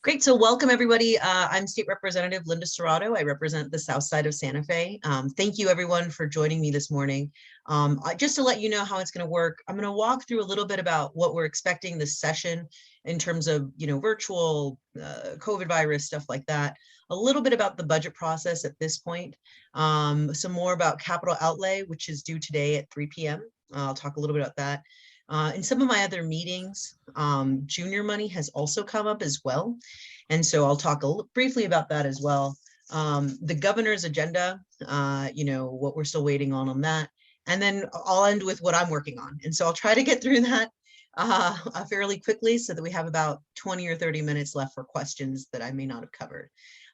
Great. So welcome, everybody. I'm State Representative Linda Serrato. I represent the South Side of Santa Fe. Thank you, everyone, for joining me this morning. Just to let you know how it's going to work, I'm going to walk through a little bit about what we're expecting this session in terms of, virtual COVID virus, stuff like that. A little bit about the budget process at this point. Some more about capital outlay, which is due today at 3 p.m. I'll talk a little bit about that. In some of my other meetings, junior money has also come up as well. And so I'll talk briefly about that as well. The governor's agenda, what we're still waiting on that. And then I'll end with what I'm working on. And so I'll try to get through that fairly quickly so that we have about 20 or 30 minutes left for questions that I may not have covered.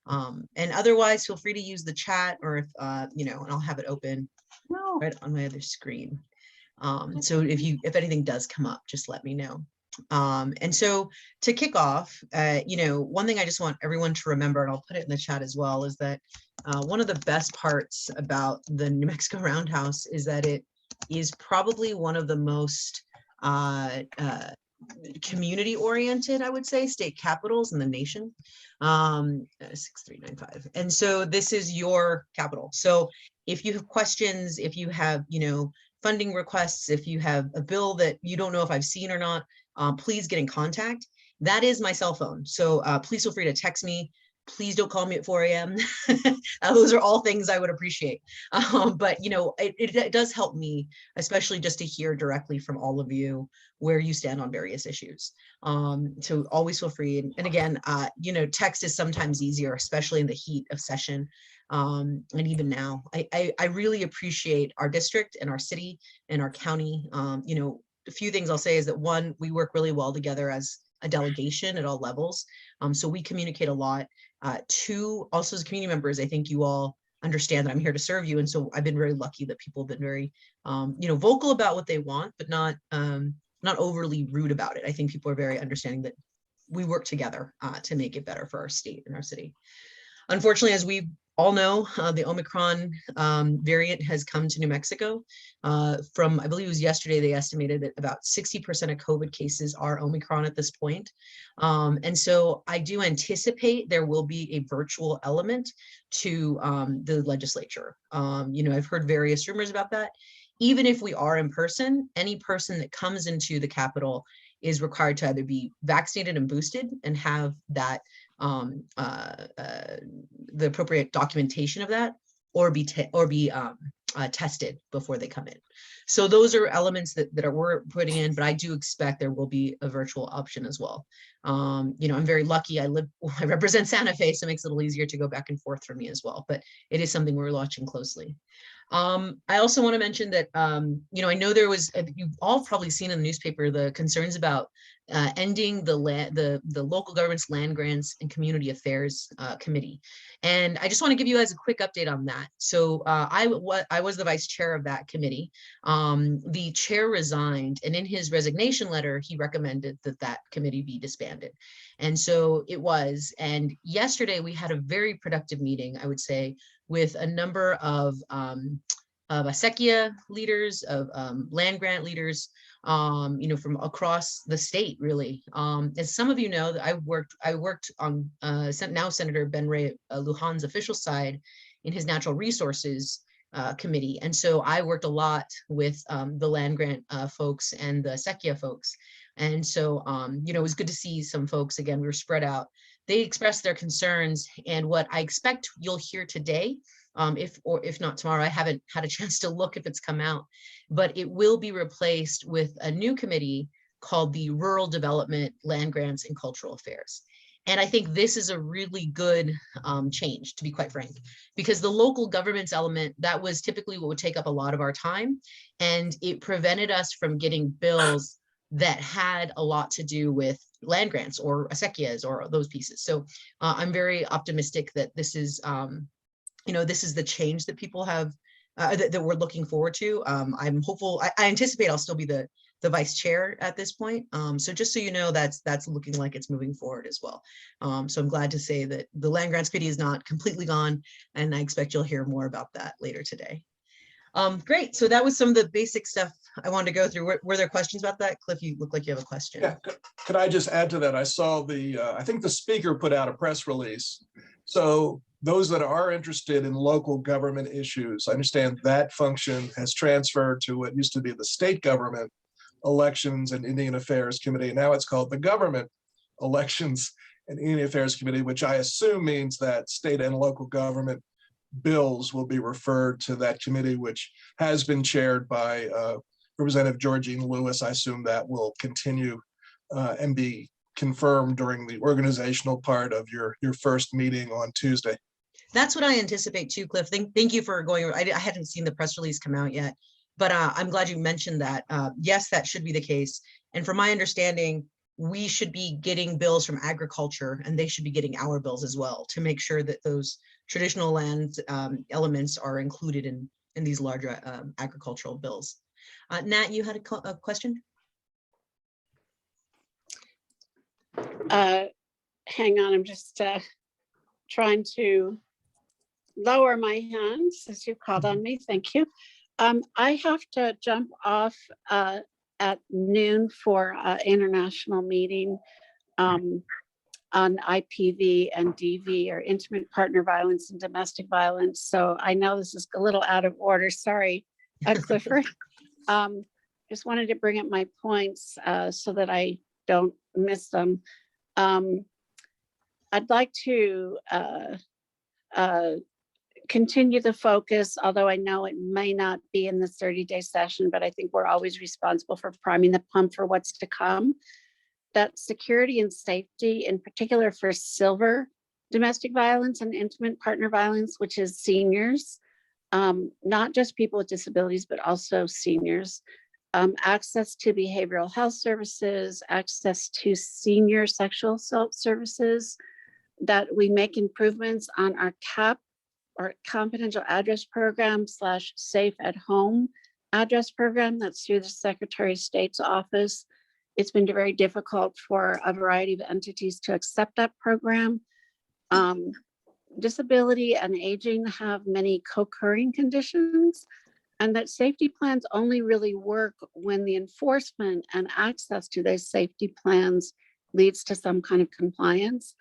And otherwise, feel free to use the chat or if, and I'll have it open right on my other screen. So if anything does come up, just let me know. And so to kick off, one thing I just want everyone to remember, and I'll put it in the chat as well, is that one of the best parts about the New Mexico Roundhouse is that it is probably one of the most community oriented, I would say, state capitals in the nation, 6395. And so this is your capital. So if you have questions, if you have, funding requests, if you have a bill that you don't know if I've seen or not, please get in contact. That is my cell phone. So please feel free to text me. Please don't call me at 4 a.m. Those are all things I would appreciate. But, it does help me, especially just to hear directly from all of you where you stand on various issues. So always feel free. And again, text is sometimes easier, especially in the heat of session. And even now, I really appreciate our district and our city and our county. A few things I'll say is that one, we work really well together as a delegation at all levels. So we communicate a lot. Two, also as community members, I think you all understand that I'm here to serve you. And so I've been very lucky that people have been very, vocal about what they want, but not overly rude about it. I think people are very understanding that we work together to make it better for our state and our city. Unfortunately, as we all know, the Omicron variant has come to New Mexico. From, I believe it was yesterday, they estimated that about 60% of COVID cases are Omicron at this point. And so I do anticipate there will be a virtual element to the legislature. I've heard various rumors about that. Even if we are in person, any person that comes into the Capitol is required to either be vaccinated and boosted and have that the appropriate documentation of that, or be tested before they come in. So those are elements that we're putting in, but I do expect there will be a virtual option as well. I'm very lucky. I represent Santa Fe, so it makes it a little easier to go back and forth for me as well, but it is something we're watching closely. I also want to mention that, I know there was, you've all probably seen in the newspaper, the concerns about ending the local government's land grants and community affairs committee. And I just want to give you guys a quick update on that. So I was the vice chair of that committee. The chair resigned, and in his resignation letter, he recommended that committee be disbanded. And so it was. And yesterday we had a very productive meeting, I would say, with a number of acequia leaders, of land grant leaders, from across the state, really. As some of you know, that I worked on now Senator Ben Ray Lujan's official side in his natural resources committee. And so I worked a lot with the land grant folks and the acequia folks. And so, it was good to see some folks. Again, we were spread out. They expressed their concerns, and what I expect you'll hear today, if not tomorrow, I haven't had a chance to look if it's come out, but it will be replaced with a new committee called the Rural Development, Land Grants, and Cultural Affairs. And I think this is a really good change, to be quite frank, because the local governments element, that was typically what would take up a lot of our time, and it prevented us from getting bills that had a lot to do with land grants or acequias or those pieces. So I'm very optimistic that this is, this is the change that people have, that we're looking forward to. I'm hopeful. I anticipate I'll still be the vice chair at this point. So just so you know, that's looking like it's moving forward as well. So I'm glad to say that the land grants committee is not completely gone, and I expect you'll hear more about that later today. Great. So that was some of the basic stuff I wanted to go through. Were there questions about that? Cliff, you look like you have a question. Yeah, Could I just add to that? I saw I think the speaker put out a press release. So those that are interested in local government issues, I understand that function has transferred to what used to be the state government elections and Indian Affairs Committee. Now it's called the Government Elections and Indian Affairs Committee, which I assume means that state and local government bills will be referred to that committee, which has been chaired by Representative Georgine Lewis. I assume that will continue and be confirmed during the organizational part of your first meeting on Tuesday. That's what I anticipate too, Cliff. Thank you for going. I hadn't seen the press release come out yet, but I'm glad you mentioned that. Yes, that should be the case. And from my understanding, we should be getting bills from agriculture, and they should be getting our bills as well to make sure that those traditional land elements are included in these larger agricultural bills. Nat, you had a question? Hang on, I'm just trying to lower my hand since you called on me. Thank you. I have to jump off at noon for an international meeting on IPV and DV, or intimate partner violence and domestic violence. So I know this is a little out of order. Sorry, Clifford. Just wanted to bring up my points so that I don't miss them. I'd like to continue the focus, although I know it may not be in this 30-day session, but I think we're always responsible for priming the pump for what's to come. That security and safety, in particular for silver domestic violence and intimate partner violence, which is seniors, not just people with disabilities, but also seniors. Access to behavioral health services, access to senior sexual assault services, that we make improvements on our CAP, or confidential address program / safe at home address program that's through the Secretary of State's office. It's been very difficult for a variety of entities to accept that program. Disability and aging have many co-occurring conditions, and that safety plans only really work when the enforcement and access to those safety plans leads to some kind of compliance.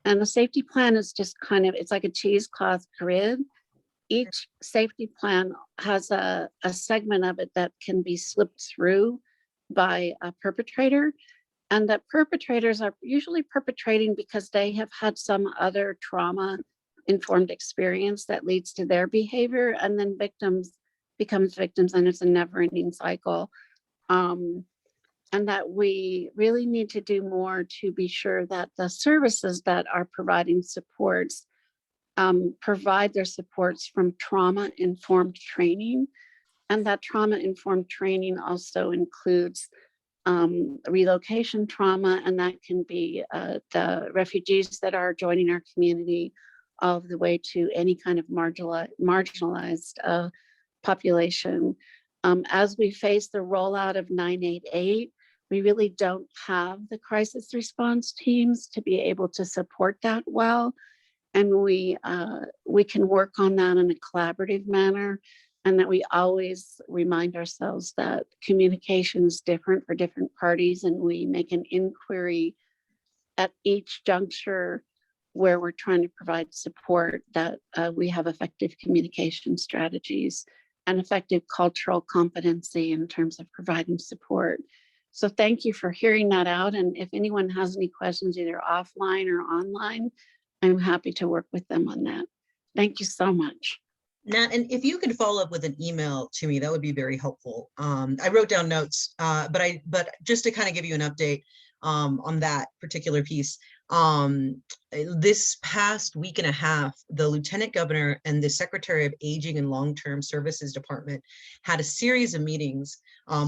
And the safety plan is just kind of, it's like a cheesecloth grid. Each safety plan has a segment of it that can be slipped through by a perpetrator. And that perpetrators are usually perpetrating because they have had some other trauma-informed experience that leads to their behavior, and then becomes victims, and it's a never-ending cycle. And that we really need to do more to be sure that the services that are providing supports provide their supports from trauma-informed training. And that trauma-informed training also includes relocation trauma, and that can be the refugees that are joining our community, all the way to any kind of marginalized population. As we face the rollout of 988, we really don't have the crisis response teams to be able to support that well. And we can work on that in a collaborative manner, and that we always remind ourselves that communication is different for different parties, and we make an inquiry at each juncture where we're trying to provide support, that we have effective communication strategies and effective cultural competency in terms of providing support. So thank you for hearing that out. And if anyone has any questions, either offline or online, I'm happy to work with them on that. Thank you so much. Nat, and if you could follow up with an email to me, that would be very helpful. I wrote down notes, but just to kind of give you an update on that particular piece. This past week and a half, the Lieutenant Governor and the Secretary of Aging and Long-Term Services Department had a series of meetings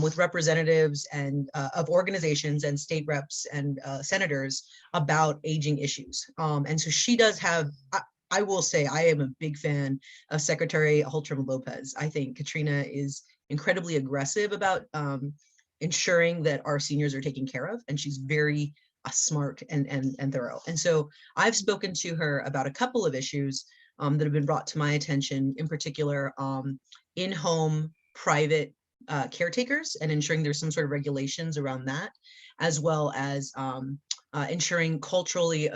with representatives and of organizations and state reps and senators about aging issues. And so she does have, I will say, I am a big fan of Secretary Holtram Lopez. I think Katrina is incredibly aggressive about ensuring that our seniors are taken care of, and she's very smart and thorough. And so I've spoken to her about a couple of issues that have been brought to my attention, in particular, in-home private caretakers and ensuring there's some sort of regulations around that, as well as ensuring culturally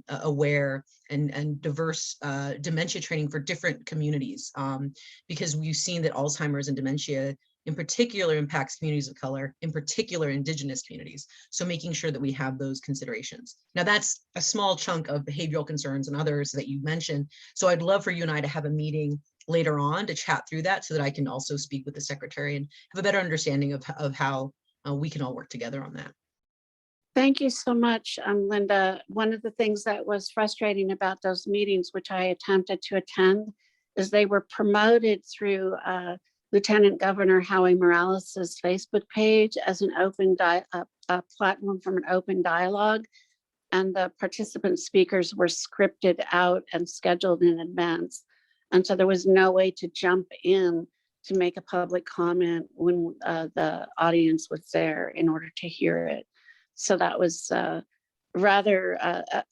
aware and diverse dementia training for different communities, because we've seen that Alzheimer's and dementia in particular impacts communities of color, in particular Indigenous communities. So making sure that we have those considerations. Now that's a small chunk of behavioral concerns and others that you mentioned. So I'd love for you and I to have a meeting later on to chat through that so that I can also speak with the secretary and have a better understanding of how we can all work together on that. Thank you so much, Linda. One of the things that was frustrating about those meetings, which I attempted to attend, is they were promoted through Lieutenant Governor Howie Morales's Facebook page as an open platform from an open dialogue. And the participant speakers were scripted out and scheduled in advance. And so there was no way to jump in to make a public comment when the audience was there in order to hear it. So that was rather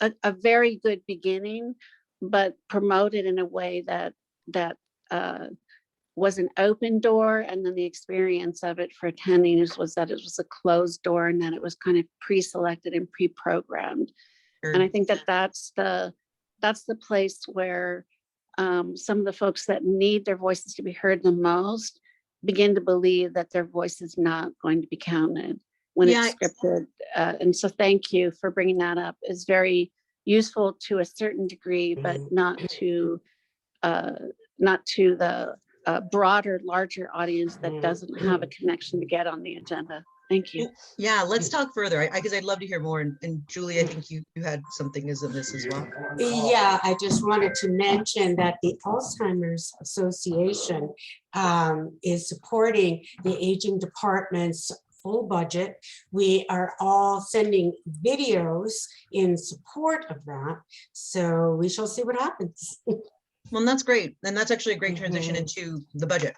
a very good beginning, but promoted in a way that was an open door. And then the experience of it for attendees was that it was a closed door and that it was kind of pre-selected and pre-programmed. Sure. And I think that's the place where some of the folks that need their voices to be heard the most begin to believe that their voice is not going to be counted when it's scripted. And so thank you for bringing that up. It's very useful to a certain degree, but not to the broader, larger audience that doesn't have a connection to get on the agenda. Thank you. Yeah, let's talk further because I'd love to hear more. And Julie, I think you had something as of this as well. Yeah, I just wanted to mention that the Alzheimer's Association is supporting the aging department's full budget. We are all sending videos in support of that. So we shall see what happens. Well, that's great. And that's actually a great transition into the budget.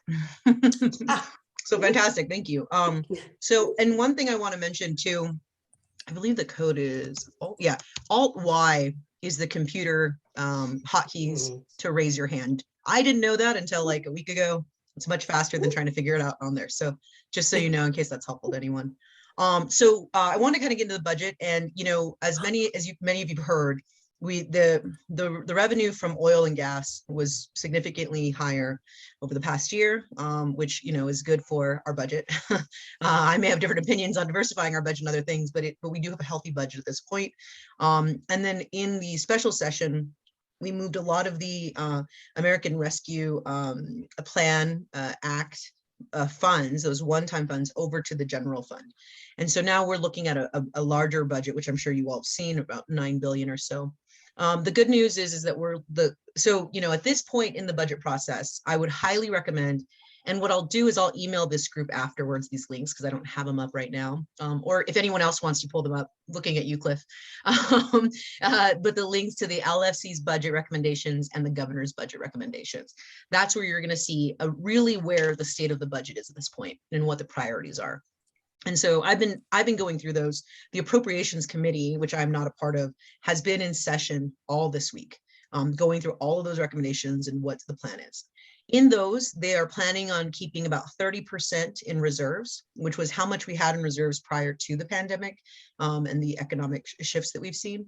So fantastic. Thank you. So, and one thing I want to mention too, I believe the code is, Alt-Y is the computer hotkeys to raise your hand. I didn't know that until like a week ago. It's much faster than trying to figure it out on there. So just so you know, in case that's helpful to anyone. I want to kind of get into the budget, and as many of you've heard, the revenue from oil and gas was significantly higher over the past year, which is good for our budget. I may have different opinions on diversifying our budget and other things, but we do have a healthy budget at this point. And then in the special session, we moved a lot of the American Rescue Plan Act funds, those one-time funds, over to the general fund. And so now we're looking at a larger budget, which I'm sure you all have seen, about 9 billion or so. The good news is that at this point in the budget process, I would highly recommend, and what I'll do is I'll email this group afterwards, these links, because I don't have them up right now. Or if anyone else wants to pull them up, looking at you, Cliff. But the links to the LFC's budget recommendations and the governor's budget recommendations. That's where you're going to see really where the state of the budget is at this point and what the priorities are. And so I've been going through those. The Appropriations Committee, which I'm not a part of, has been in session all this week, going through all of those recommendations and what the plan is. In those, they are planning on keeping about 30% in reserves, which was how much we had in reserves prior to the pandemic and the economic shifts that we've seen.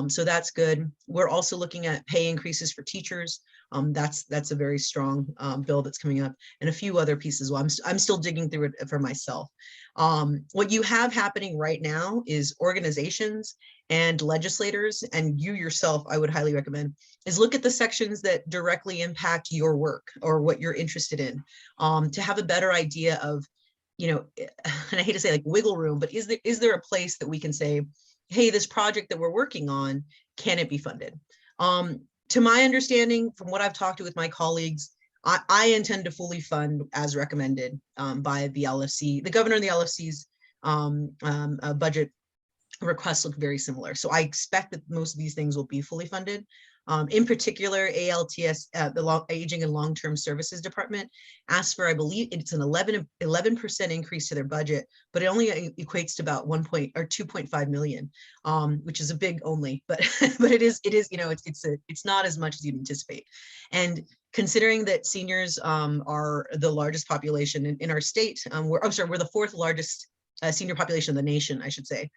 So that's good. We're also looking at pay increases for teachers. That's a very strong bill that's coming up, and a few other pieces. Well, I'm still digging through it for myself. What you have happening right now is organizations and legislators, and you yourself, I would highly recommend, is look at the sections that directly impact your work or what you're interested in, to have a better idea of, and I hate to say like wiggle room, but is there a place that we can say, hey, this project that we're working on, can it be funded? To my understanding, from what I've talked to with my colleagues, I intend to fully fund as recommended by the LFC. The governor and the LFC's budget requests look very similar. So I expect that most of these things will be fully funded. In particular, ALTS, the Aging and Long-Term Services Department, asked for, I believe it's an 11% increase to their budget, but it only equates to about 2.5 million, which is a big only, but it is it's not as much as you'd anticipate. And considering that seniors are the largest population in our state, we're the fourth largest senior population in the nation, I should say.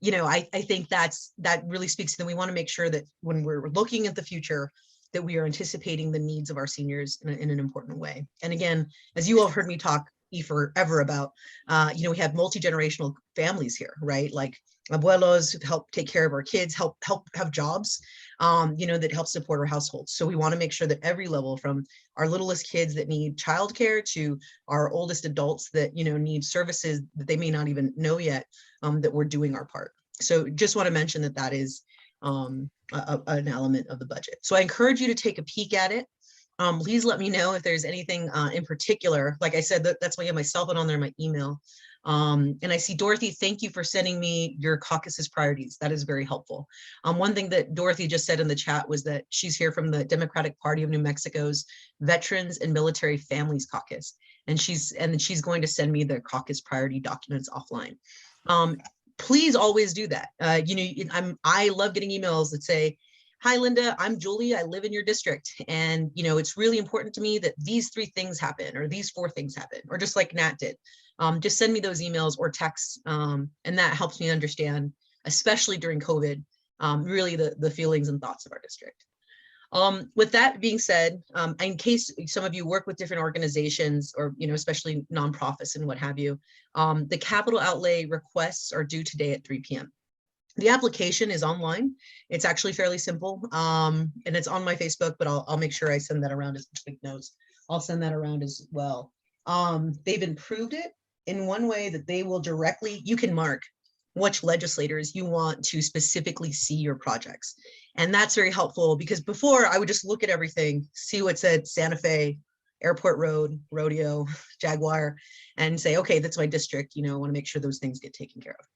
You know, I think that really speaks to them. We want to make sure that when we're looking at the future, that we are anticipating the needs of our seniors in an important way. And again, as you all heard me talk forever about, you know, we have multi-generational families here, right? Like abuelos who help take care of our kids, help have jobs, you know, that help support our households. So we want to make sure that every level, from our littlest kids that need childcare to our oldest adults that, you know, need services that they may not even know yet, that we're doing our part. So just want to mention that that is an element of the budget. So I encourage you to take a peek at it. Please let me know if there's anything in particular. Like I said, that's why I have my cell phone on there, my email. And I see Dorothy, thank you for sending me your caucus's priorities. That is very helpful. One thing that Dorothy just said in the chat was that she's here from the Democratic Party of New Mexico's Veterans and Military Families Caucus. And she's going to send me the caucus priority documents offline. Please always do that. You know, I love getting emails that say, "Hi, Linda, I'm Julie. I live in your district. And, you know, it's really important to me that these 3 things happen, or these 4 things happen," or just like Nat did. Just send me those emails or texts. And that helps me understand, especially during COVID, really the feelings and thoughts of our district. With that being said, in case some of you work with different organizations or, you know, especially nonprofits and what have you, the capital outlay requests are due today at 3 p.m. The application is online. It's actually fairly simple, and it's on my Facebook, but I'll make sure I send that around as quick notes. I'll send that around as well. They've improved it in one way that they will directly, you can mark which legislators you want to specifically see your projects. And that's very helpful, because before I would just look at everything, see what said Santa Fe, Airport Road, Rodeo, Jaguar, and say, okay, that's my district. You know, I want to make sure those things get taken care of.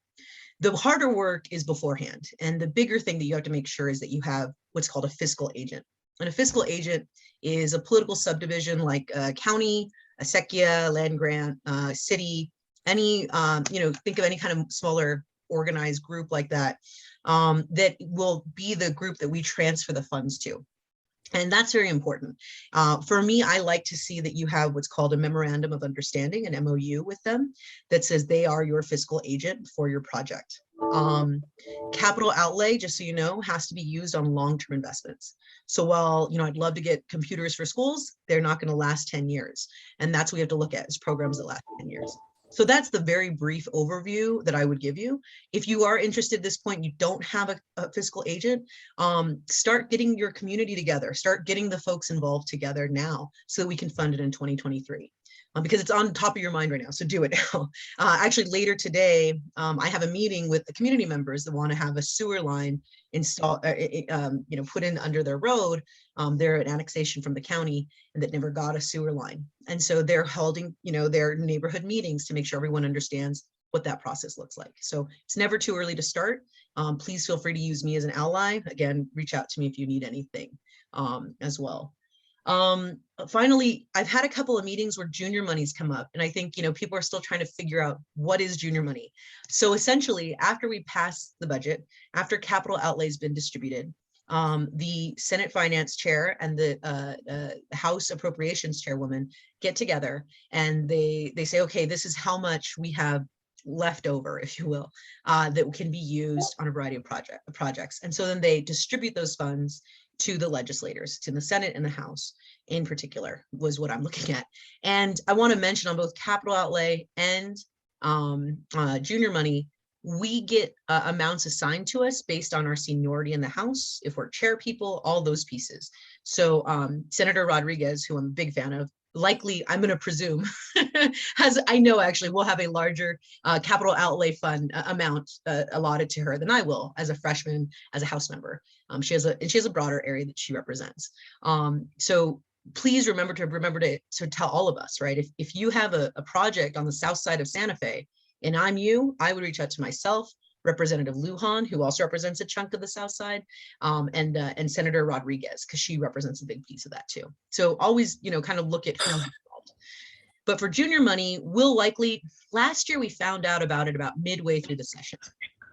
The harder work is beforehand. And the bigger thing that you have to make sure is that you have what's called a fiscal agent. And a fiscal agent is a political subdivision like a county, a sequia, land grant, city, any, you know, think of any kind of smaller organized group like that, that will be the group that we transfer the funds to. And that's very important. For me, I like to see that you have what's called a memorandum of understanding, an MOU with them, that says they are your fiscal agent for your project. Capital outlay, just so you know, has to be used on long-term investments. So while, you know, I'd love to get computers for schools, they're not going to last 10 years. And that's what we have to look at, is programs that last 10 years. So that's the very brief overview that I would give you. If you are interested at this point, you don't have a fiscal agent, start getting your community together, start getting the folks involved together now so that we can fund it in 2023. Because it's on top of your mind right now, so do it now. Actually, later today, I have a meeting with the community members that want to have a sewer line installed, you know, put in under their road. They're an annexation from the county and that never got a sewer line, and so they're holding, you know, their neighborhood meetings to make sure everyone understands what that process looks like. So it's never too early to start. Please feel free to use me as an ally. Again, reach out to me if you need anything as well. Finally, I've had a couple of meetings where junior money's come up, and I think, you know, people are still trying to figure out what is junior money. So essentially, after we pass the budget, after capital outlay's been distributed, the Senate Finance Chair and the House Appropriations Chairwoman get together and they say, okay, this is how much we have left over, if you will, that can be used on a variety of projects. And so then they distribute those funds to the legislators, to the Senate and the House in particular, was what I'm looking at. And I want to mention on both capital outlay and junior money, we get amounts assigned to us based on our seniority in the House, if we're chair people, all those pieces. So Senator Rodriguez, who I'm a big fan of, likely, I'm going to presume, I know actually will have a larger capital outlay fund amount allotted to her than I will as a freshman, as a House member. She has a broader area that she represents. So please remember to tell all of us, right? If you have a project on the south side of Santa Fe and I'm you, I would reach out to myself, Representative Lujan, who also represents a chunk of the South Side, and Senator Rodriguez, because she represents a big piece of that too. So always, you know, kind of look at who's involved. But for junior money, we'll likely, last year we found out about it about midway through the session.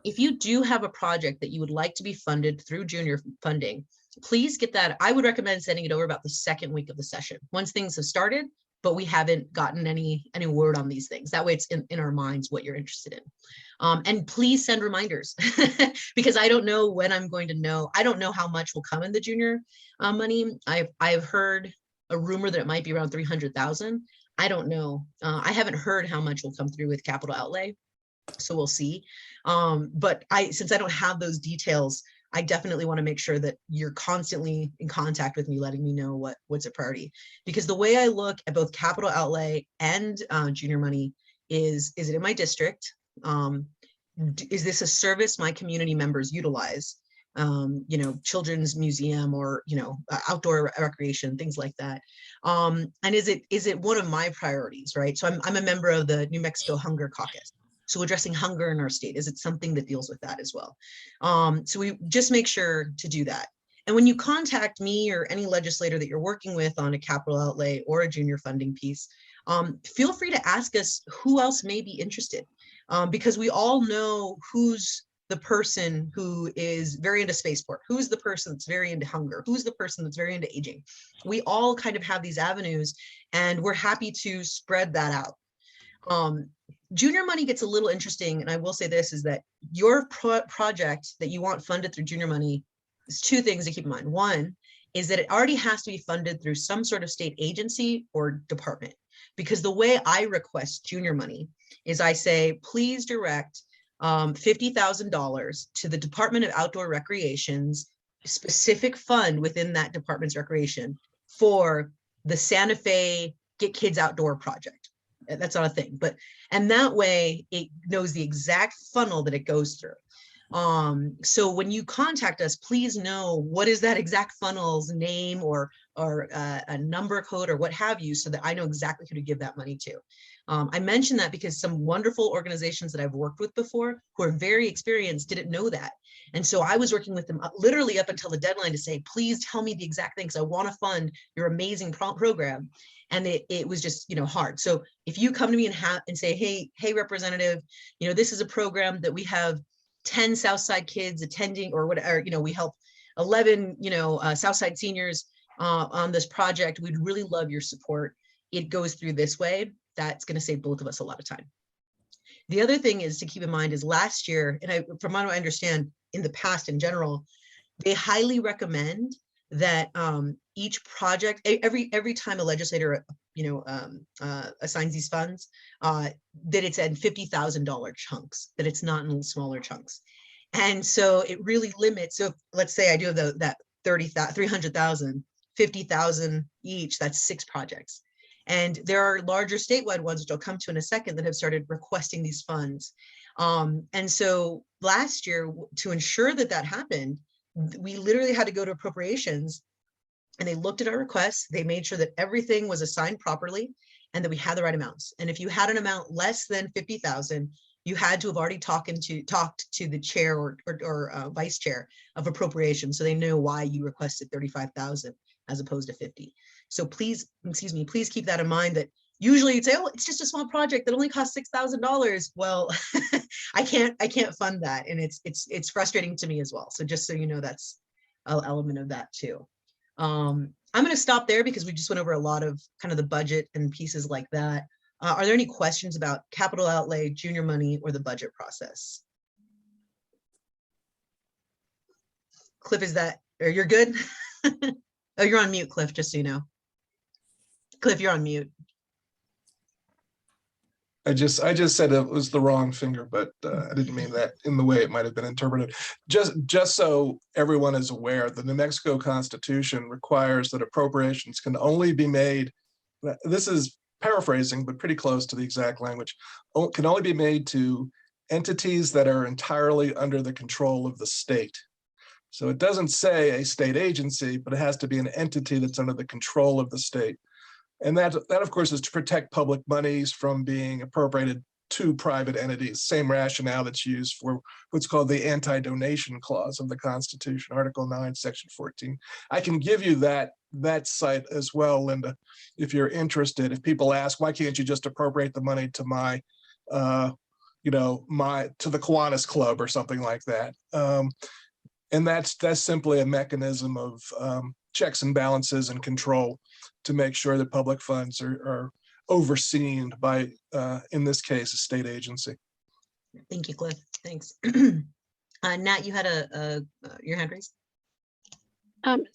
If you do have a project that you would like to be funded through junior funding, please get that. I would recommend sending it over about the second week of the session, once things have started, but we haven't gotten any word on these things. That way it's in our minds what you're interested in. And please send reminders because I don't know when I'm going to know. I don't know how much will come in the junior money. I've heard a rumor that it might be around 300,000. I don't know. I haven't heard how much will come through with capital outlay. So we'll see. But since I don't have those details, I definitely want to make sure that you're constantly in contact with me, letting me know what's a priority. Because the way I look at both capital outlay and junior money is it in my district? Is this a service my community members utilize? Children's museum or, outdoor recreation, things like that. And is it one of my priorities, right? So I'm a member of the New Mexico Hunger Caucus. So addressing hunger in our state, is it something that deals with that as well? So we just make sure to do that. And when you contact me or any legislator that you're working with on a capital outlay or a junior funding piece, feel free to ask us who else may be interested, because we all know who's the person who is very into spaceport, who's the person that's very into hunger, who's the person that's very into aging. We all kind of have these avenues, and we're happy to spread that out. Junior money gets a little interesting, and I will say this, is that your project that you want funded through junior money is two things to keep in mind. One is that it already has to be funded through some sort of state agency or department, because the way I request junior money is I say, please direct $50,000 to the Department of Outdoor Recreation's specific fund within that department's recreation for the Santa Fe Get Kids Outdoor project. That's not a thing, and that way it knows the exact funnel that it goes through. So when you contact us, please know what is that exact funnel's name or a number code or what have you, so that I know exactly who to give that money to. I mention that because some wonderful organizations that I've worked with before who are very experienced didn't know that. And so I was working with them literally up until the deadline to say, please tell me the exact thing, because I want to fund your amazing program. And it was just, hard. So if you come to me and say, hey, representative, this is a program that we have 10 Southside kids attending, or whatever, we help 11, Southside seniors on this project. We'd really love your support. It goes through this way. That's going to save both of us a lot of time. The other thing is to keep in mind is last year, and from what I understand in the past in general, they highly recommend that each project, every time a legislator, assigns these funds, that it's in $50,000 chunks, that it's not in smaller chunks. And so it really limits. So if, let's say I do that 300,000, 50,000 each, that's 6 projects. And there are larger statewide ones, which I'll come to in a second, that have started requesting these funds. And so last year, to ensure that happened, we literally had to go to appropriations, and they looked at our requests. They made sure that everything was assigned properly and that we had the right amounts. And if you had an amount less than 50,000, you had to have already talked to the chair or vice chair of appropriations, so they know why you requested 35,000 as opposed to 50. So please keep that in mind, that usually you'd say, oh, it's just a small project that only costs $6,000. Well, I can't fund that. And it's frustrating to me as well. So just so you know, that's an element of that too. I'm going to stop there because we just went over a lot of kind of the budget and pieces like that. Are there any questions about capital outlay, junior money, or the budget process? Cliff, you're good? Oh, you're on mute, Cliff, just so you know. Cliff, you're on mute. I just said it was the wrong finger, but I didn't mean that in the way it might have been interpreted. Just so everyone is aware, the New Mexico Constitution requires that appropriations can only be made, this is paraphrasing, but pretty close to the exact language, can only be made to entities that are entirely under the control of the state. So it doesn't say a state agency, but it has to be an entity that's under the control of the state. And that of course, is to protect public monies from being appropriated to private entities. Same rationale that's used for what's called the anti-donation clause of the Constitution, Article 9, Section 14. I can give you that site as well, Linda, if you're interested. If people ask, why can't you just appropriate the money to my, to the Kiwanis Club or something like that? And that's simply a mechanism of checks and balances and control to make sure that public funds are overseen by, in this case, a state agency. Thank you, Cliff. Thanks. Nat, you had your hand raised.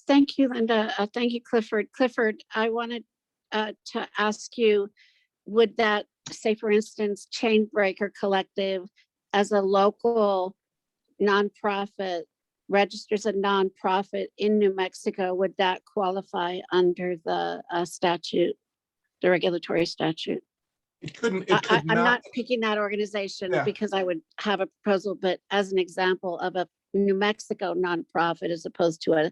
Thank you, Linda. Thank you, Clifford. Clifford, I wanted to ask you, would that, say for instance, Chainbreaker Collective as a local nonprofit registers a nonprofit in New Mexico, would that qualify under the statute, the regulatory statute? It couldn't, it could I'm not. not picking that organization Yeah. because I would have a proposal, but as an example of a New Mexico nonprofit as opposed to a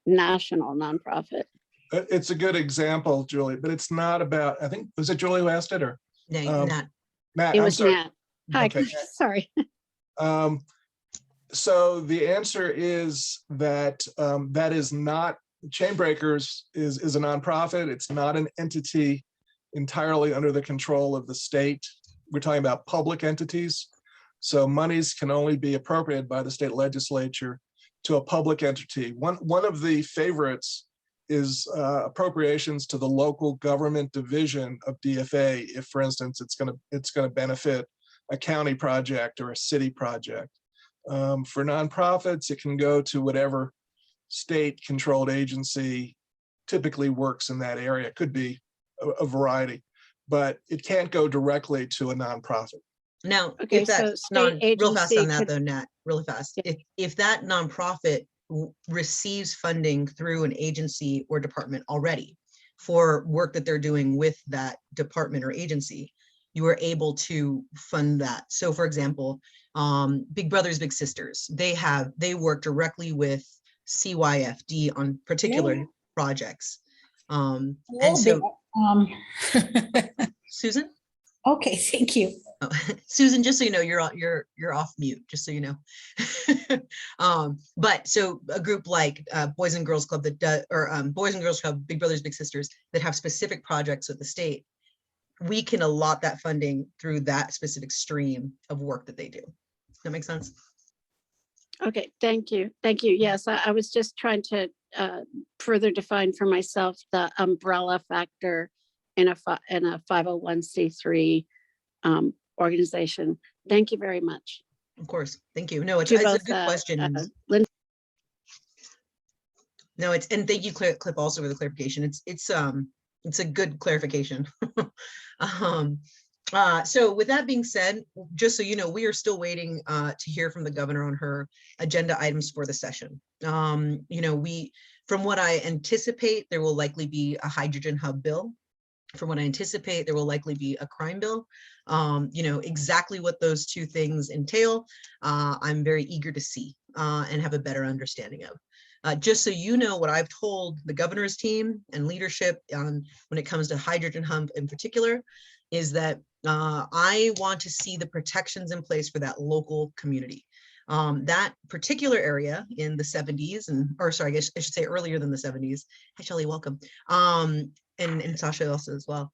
national nonprofit. It's a good example, Julie, but it's not about, I think, was it Julie who asked it, or? No, Nat. Matt, It I'm was sorry. Nat. Hi, Okay. sorry. So the answer is that that is not, Chainbreakers is a nonprofit. It's not an entity entirely under the control of the state. We're talking about public entities. So monies can only be appropriated by the state legislature to a public entity. One of the favorites is appropriations to the local government division of DFA. If, for instance, it's going to benefit a county project or a city project. For nonprofits, it can go to whatever state-controlled agency typically works in that area. It could be a variety, but it can't go directly to a nonprofit. Now, Okay, if that so state real fast agency on that could- though, Nat, really fast. Yeah. If that nonprofit receives funding through an agency or department already for work that they're doing with that department or agency, you are able to fund that. So for example, Big Brothers Big Sisters, they work directly with CYFD on particular projects. And so Susan? Okay, thank you. Oh, Susan, just so you know, you're off mute, just so you know. But so a group like Boys and Girls Club that does, or Boys and Girls Club, Big Brothers Big Sisters that have specific projects with the state, we can allot that funding through that specific stream of work that they do. Does that make sense? Okay, thank you. Thank you. Yes, I was just trying to further define for myself the umbrella factor in a 501c3 organization. Thank you very much. Of course. Thank you. No, it's To a both, good question. Linda. No, and thank you, Cliff, also for the clarification. It's a good clarification. So with that being said, just so you know, we are still waiting to hear from the governor on her agenda items for the session. You know, from what I anticipate, there will likely be a hydrogen hub bill. From what I anticipate, there will likely be a crime bill. You know, exactly what those two things entail, I'm very eager to see and have a better understanding of. Just so you know, what I've told the governor's team and leadership when it comes to hydrogen hub in particular, is that I want to see the protections in place for that local community. That particular area in the 70s, or sorry, I guess I should say earlier than the 70s. Hi, Shelley, welcome. And Sasha also as well.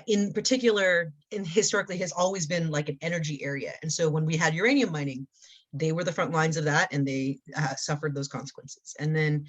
In particular, historically has always been like an energy area. And so when we had uranium mining, they were the front lines of that, and they suffered those consequences. And then,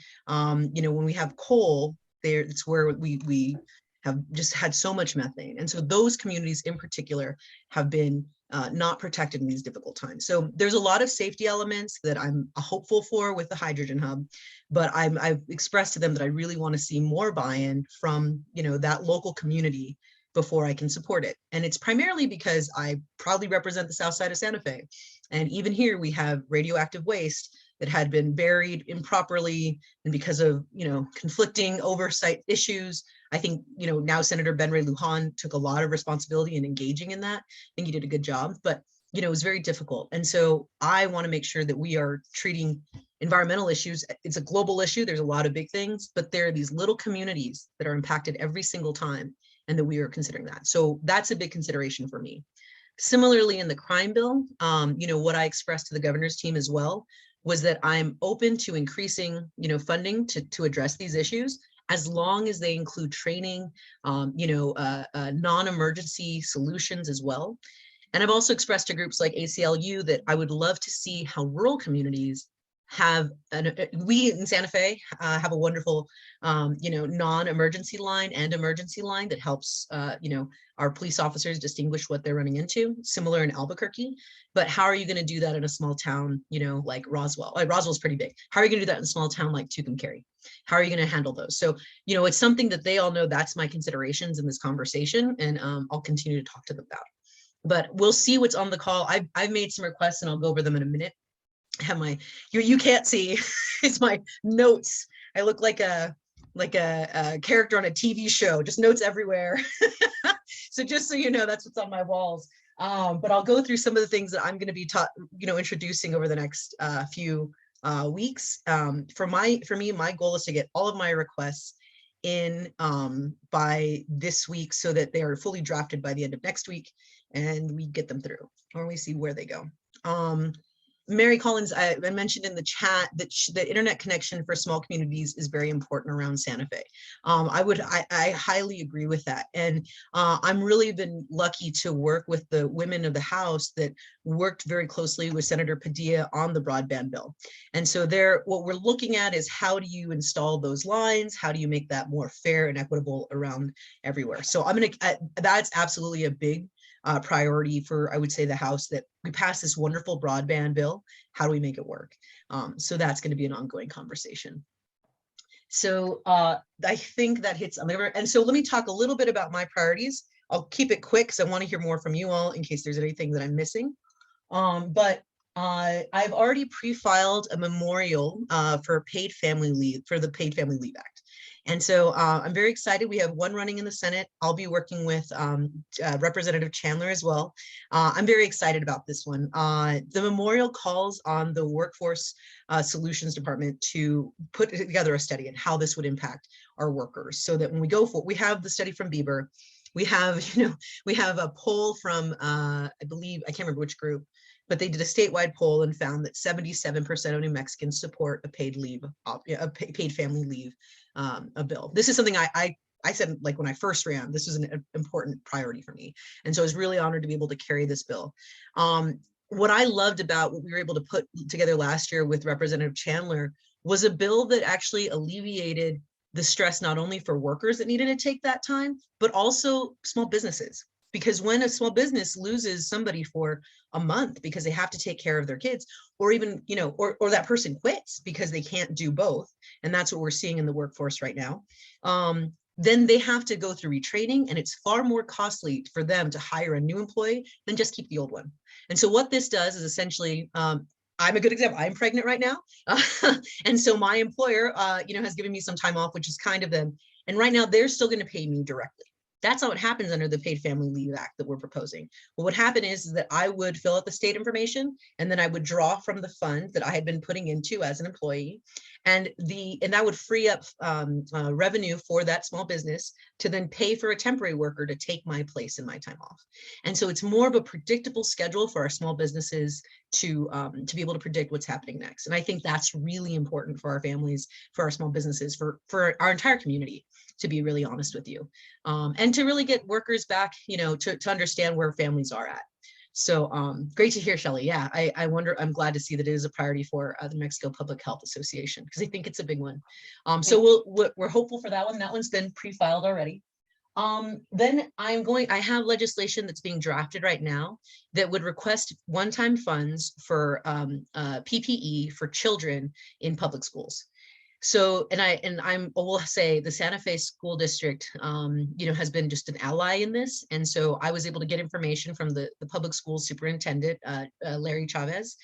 you know, when we have coal, it's where we have just had so much methane. And so those communities in particular have been not protected in these difficult times. So there's a lot of safety elements that I'm hopeful for with the hydrogen hub, but I've expressed to them that I really want to see more buy-in from, you know, that local community before I can support it. And it's primarily because I proudly represent the south side of Santa Fe. And even here we have radioactive waste that had been buried improperly, and because of, you know, conflicting oversight issues, I think, you know, now Senator Ben Ray Lujan took a lot of responsibility in engaging in that. I think he did a good job, but, you know, it was very difficult. And so I want to make sure that we are treating environmental issues. It's a global issue. There's a lot of big things, but there are these little communities that are impacted every single time, and that we are considering that. So that's a big consideration for me. Similarly, in the crime bill, you know, what I expressed to the governor's team as well was that I'm open to increasing, you know, funding to address these issues, as long as they include training, you know, non-emergency solutions as well. And I've also expressed to groups like ACLU that I would love to see how rural communities we in Santa Fe have a wonderful, non-emergency line and emergency line that helps, our police officers distinguish what they're running into, similar in Albuquerque. But how are you going to do that in a small town, like Roswell? Roswell's pretty big. How are you going to do that in a small town like Tucumcari? How are you going to handle those? So, it's something that they all know. That's my considerations in this conversation, and I'll continue to talk to them about. But we'll see what's on the call. I've made some requests, and I'll go over them in a minute. I have you can't see, it's my notes. I look like a character on a TV show, just notes everywhere. So just so you know, that's what's on my walls. But I'll go through some of the things that I'm going to be introducing over the next few weeks. For me, my goal is to get all of my requests in by this week so that they are fully drafted by the end of next week, and we get them through, or we see where they go. Mary Collins, I mentioned in the chat that the internet connection for small communities is very important around Santa Fe. I highly agree with that. And I'm really been lucky to work with the women of the House that worked very closely with Senator Padilla on the broadband bill. And so what we're looking at is, how do you install those lines? How do you make that more fair and equitable around everywhere? So that's absolutely a big priority for, I would say, the House, that we passed this wonderful broadband bill. How do we make it work? So that's going to be an ongoing conversation. So I think that hits, and so let me talk a little bit about my priorities. I'll keep it quick because I want to hear more from you all in case there's anything that I'm missing. But I've already pre-filed a memorial for paid family leave, for the Paid Family Leave Act. And so I'm very excited. We have one running in the Senate. I'll be working with Representative Chandler as well. I'm very excited about this one. The memorial calls on the Workforce Solutions Department to put together a study on how this would impact our workers, so that when we go for, we have the study from Bieber. We have, we have a poll from, I believe, I can't remember which group, but they did a statewide poll and found that 77% of New Mexicans support a paid family leave a bill. This is something I said, like, when I first ran, this was an important priority for me. And so I was really honored to be able to carry this bill. What I loved about what we were able to put together last year with Representative Chandler was a bill that actually alleviated the stress, not only for workers that needed to take that time, but also small businesses. Because when a small business loses somebody for a month because they have to take care of their kids, or even, or that person quits because they can't do both, and that's what we're seeing in the workforce right now, then they have to go through retraining, and it's far more costly for them to hire a new employee than just keep the old one. And so what this does is essentially, I'm a good example. I'm pregnant right now. And so my employer, has given me some time off, which is kind of them. And right now they're still going to pay me directly. That's how it happens under the Paid Family Leave Act that we're proposing. Well, what happened is that I would fill out the state information, and then I would draw from the fund that I had been putting into as an employee, and that would free up revenue for that small business to then pay for a temporary worker to take my place in my time off. And so it's more of a predictable schedule for our small businesses to be able to predict what's happening next. And I think that's really important for our families, for our small businesses, for our entire community, to be really honest with you, and to really get workers back, to understand where families are at. So great to hear, Shelley. Yeah, I'm glad to see that it is a priority for the New Mexico Public Health Association, because I think it's a big one. So we're hopeful for that one. That one's been pre-filed already. Then I have legislation that's being drafted right now that would request one-time funds for PPE for children in public schools. So, I will say the Santa Fe School District, has been just an ally in this. And so I was able to get information from the public school superintendent, Larry Chavez.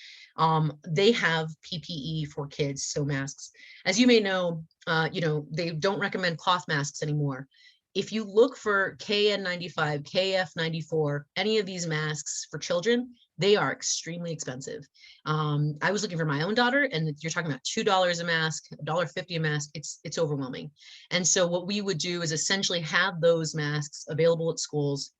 They have PPE for kids, so masks. As you may know, they don't recommend cloth masks anymore. If you look for KN95, KF94, any of these masks for children, they are extremely expensive. I was looking for my own daughter, and you're talking about $2 a mask, $1.50 a mask. It's overwhelming. And so what we would do is essentially have those masks available at schools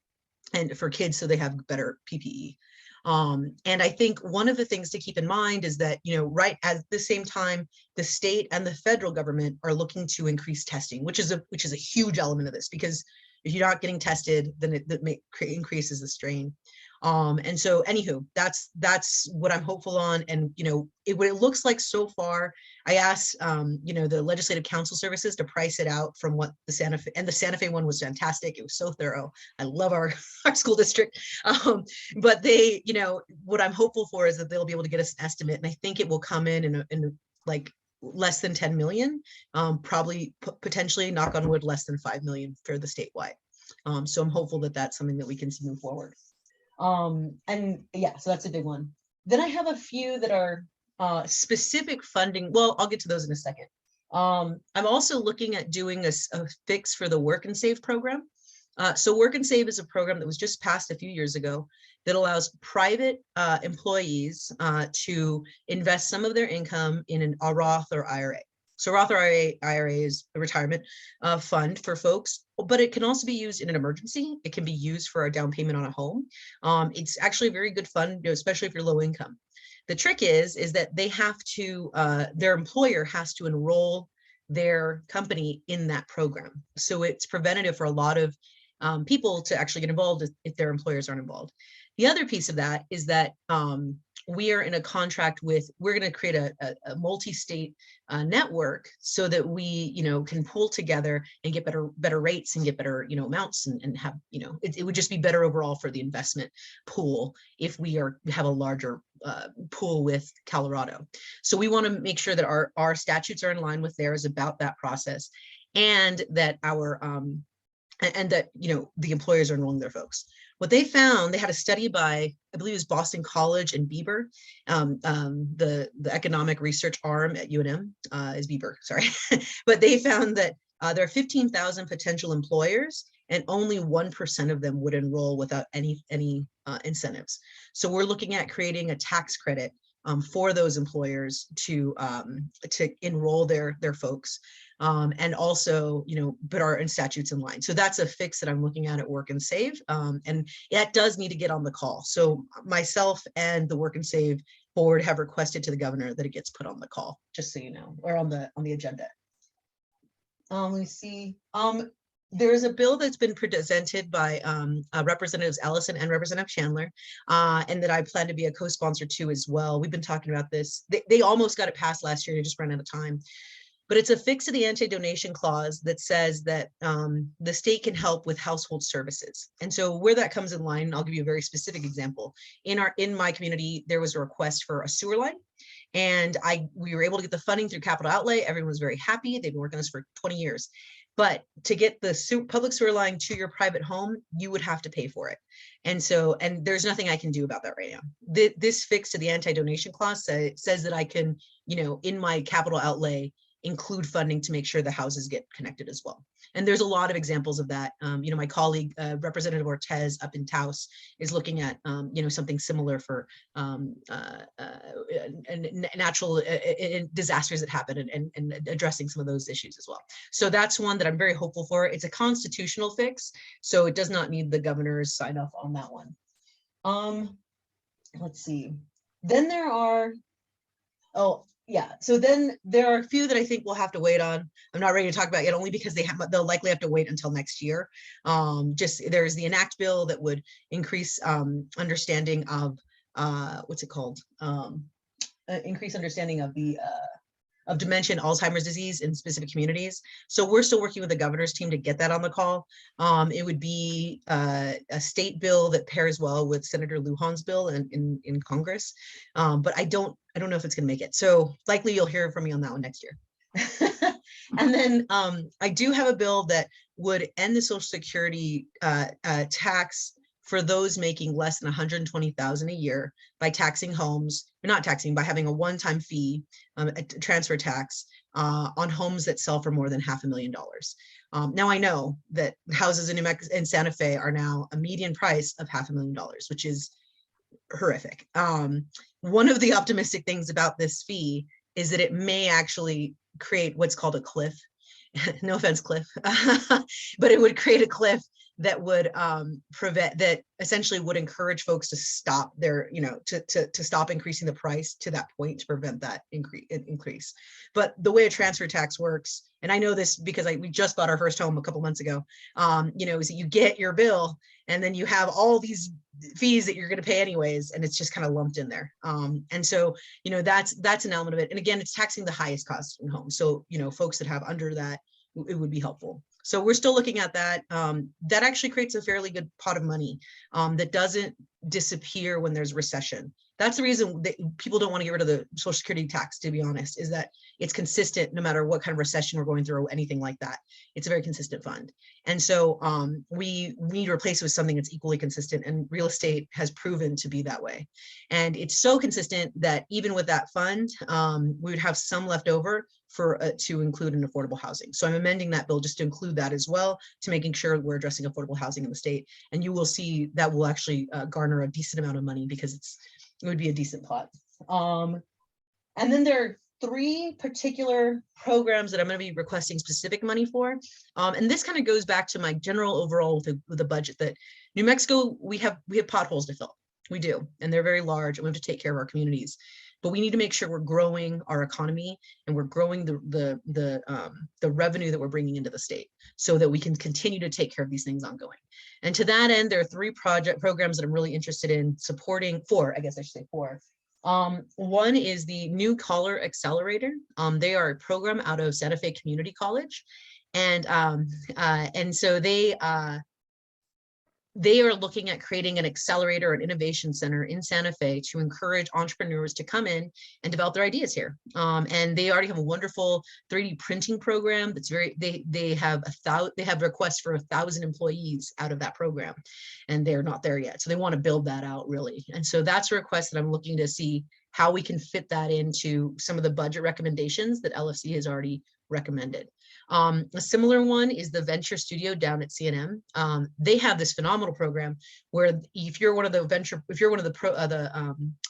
and for kids, so they have better PPE. And I think one of the things to keep in mind is that, right at the same time, the state and the federal government are looking to increase testing, which is a huge element of this, because if you're not getting tested, then it increases the strain. And so anywho, that's what I'm hopeful on. And, what it looks like so far, I asked, the Legislative Council Services to price it out from what the Santa Fe one was fantastic. It was so thorough. I love our school district. But they, what I'm hopeful for is that they'll be able to get us an estimate. And I think it will come in like less than 10 million, probably potentially, knock on wood, less than 5 million for the statewide. So I'm hopeful that that's something that we can move forward. And yeah, so that's a big one. Then I have a few that are specific funding. Well, I'll get to those in a second. I'm also looking at doing a fix for the Work and Save program. So Work and Save is a program that was just passed a few years ago that allows private employees to invest some of their income in a Roth or IRA. So Roth or IRA is a retirement fund for folks, but it can also be used in an emergency. It can be used for a down payment on a home. It's actually a very good fund, especially if you're low income. The trick is that they have to, their employer has to enroll their company in that program. So it's preventative for a lot of people to actually get involved if their employers aren't involved. The other piece of that is that we are in a contract with, we're going to create a multi-state network so that we, can pull together and get better rates and get better, amounts and have, it would just be better overall for the investment pool if we have a larger pool with Colorado. So we want to make sure that our statutes are in line with theirs about that process, and that the employers are enrolling their folks. What they found, they had a study by, I believe it was Boston College and Bieber, the economic research arm at UNM is Bieber, sorry. But they found that there are 15,000 potential employers and only 1% of them would enroll without any incentives. So we're looking at creating a tax credit for those employers to enroll their folks. And also, put our statutes in line. So that's a fix that I'm looking at Work and Save. And that does need to get on the call. So myself and the Work and Save board have requested to the governor that it gets put on the call, just so you know, or on the agenda. Let me see. There's a bill that's been presented by Representatives Ellison and Representative Chandler, and that I plan to be a co-sponsor to as well. We've been talking about this. They almost got it passed last year. They just ran out of time. But it's a fix to the anti-donation clause that says that the state can help with household services. And so where that comes in line, I'll give you a very specific example. In my community, there was a request for a sewer line. And we were able to get the funding through capital outlay. Everyone was very happy. They've been working on this for 20 years. But to get the public sewer line to your private home, you would have to pay for it. And there's nothing I can do about that right now. This fix to the anti-donation clause says that I can, in my capital outlay, include funding to make sure the houses get connected as well. And there's a lot of examples of that. My colleague, Representative Ortez up in Taos, is looking at, something similar for natural disasters that happen and addressing some of those issues as well. So that's one that I'm very hopeful for. It's a constitutional fix, so it does not need the governor's sign off on that one. Let's see. Then there are, so then there are a few that I think we'll have to wait on. I'm not ready to talk about yet, only because they'll likely have to wait until next year. There's the enact bill that would increase understanding of what's it called? Increase understanding of the of dementia and Alzheimer's disease in specific communities. So we're still working with the governor's team to get that on the call. It would be a state bill that pairs well with Senator Lujan's bill in Congress. But I don't know if it's gonna make it. So likely you'll hear from me on that one next year. And then I do have a bill that would end the Social Security tax for those making less than $120,000 a year by taxing homes, or not taxing, by having a one-time fee, a transfer tax on homes that sell for more than $500,000. Now I know that houses in Santa Fe are now a median price of $500,000, which is horrific. One of the optimistic things about this fee is that it may actually create what's called a cliff. No offense, Cliff, but it would create a cliff that would prevent, that essentially would encourage folks to stop their, to stop increasing the price to that point to prevent that increase. But the way a transfer tax works, and I know this because we just bought our first home a couple months ago, is that you get your bill and then you have all these fees that you're going to pay anyways, and it's just kind of lumped in there. And so, you know, that's an element of it. And again, it's taxing the highest cost in home. So, you know, folks that have under that, it would be helpful. So we're still looking at that. That actually creates a fairly good pot of money that doesn't disappear when there's recession. That's the reason that people don't want to get rid of the Social Security tax, to be honest, is that it's consistent no matter what kind of recession we're going through or anything like that. It's a very consistent fund. And so we need to replace it with something that's equally consistent, and real estate has proven to be that way. And it's so consistent that even with that fund, we would have some left over for to include in affordable housing. So I'm amending that bill just to include that as well, to making sure we're addressing affordable housing in the state. And you will see that will actually garner a decent amount of money, because it would be a decent pot. And then there are 3 particular programs that I'm going to be requesting specific money for. And this kind of goes back to my general overall with the budget, that New Mexico, we have potholes to fill. We do, and they're very large, and we have to take care of our communities. But we need to make sure we're growing our economy, and we're growing the revenue that we're bringing into the state, so that we can continue to take care of these things ongoing. And to that end, there are 3 programs that I'm really interested in supporting. 4, I guess I should say 4. One is the New Collar Accelerator. They are a program out of Santa Fe Community College, and so they are looking at creating an accelerator, an innovation center in Santa Fe to encourage entrepreneurs to come in and develop their ideas here. And they already have a wonderful 3D printing program that's they have requests for 1,000 employees out of that program, and they're not there yet. So they want to build that out really. And so that's a request that I'm looking to see how we can fit that into some of the budget recommendations that LFC has already recommended. A similar one is the Venture Studio down at CNM. They have this phenomenal program where if you're one of the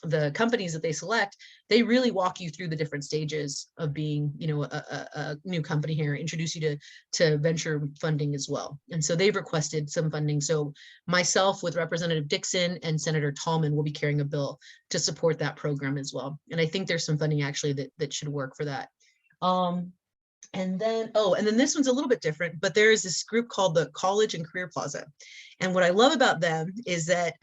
the companies that they select, they really walk you through the different stages of being, you know, a new company here, introduce you to venture funding as well. And so they've requested some funding. So myself with Representative Dixon and Senator Tallman will be carrying a bill to support that program as well. And I think there's some funding actually that should work for that. And then this one's a little bit different, but there is this group called the College and Career Plaza. And what I love about them is that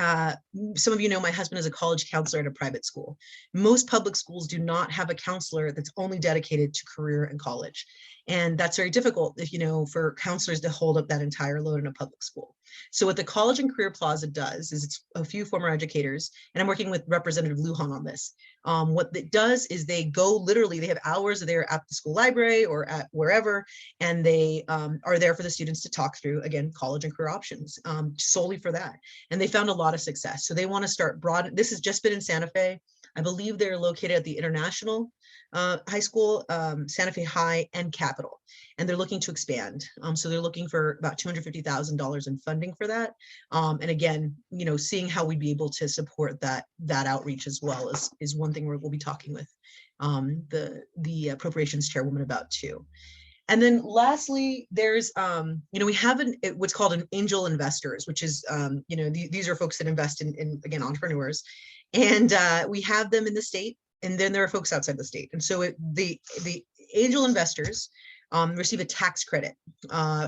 some of you know my husband is a college counselor at a private school. Most public schools do not have a counselor that's only dedicated to career and college. And that's very difficult, if you know, for counselors to hold up that entire load in a public school. So what the College and Career Plaza does is it's a few former educators, and I'm working with Representative Lujan on this. What it does is they go literally, they have hours there at the school library or at wherever, and they are there for the students to talk through, again, college and career options, solely for that. And they found a lot of success. So they want to start broad. This has just been in Santa Fe. I believe they're located at the International High School, Santa Fe High, and Capitol, and they're looking to expand. So they're looking for about $250,000 in funding for that. And again, you know, seeing how we'd be able to support that outreach as well is one thing we'll be talking with the appropriations chairwoman about too. And then lastly, there's, you know, we have what's called an angel investors, which is, you know, these are folks that invest in again, entrepreneurs. And we have them in the state, and then there are folks outside the state. And so the angel investors receive a tax credit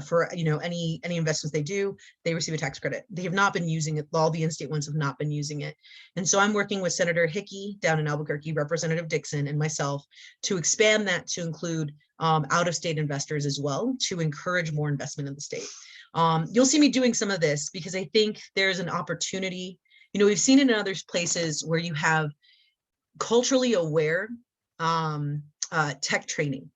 for, you know, any investments they do, they receive a tax credit. They have not been using it. All the in-state ones have not been using it. And so I'm working with Senator Hickey down in Albuquerque, Representative Dixon, and myself to expand that to include out-of-state investors as well, to encourage more investment in the state. You'll see me doing some of this because I think there's an opportunity. You know, we've seen it in other places where you have culturally aware tech training.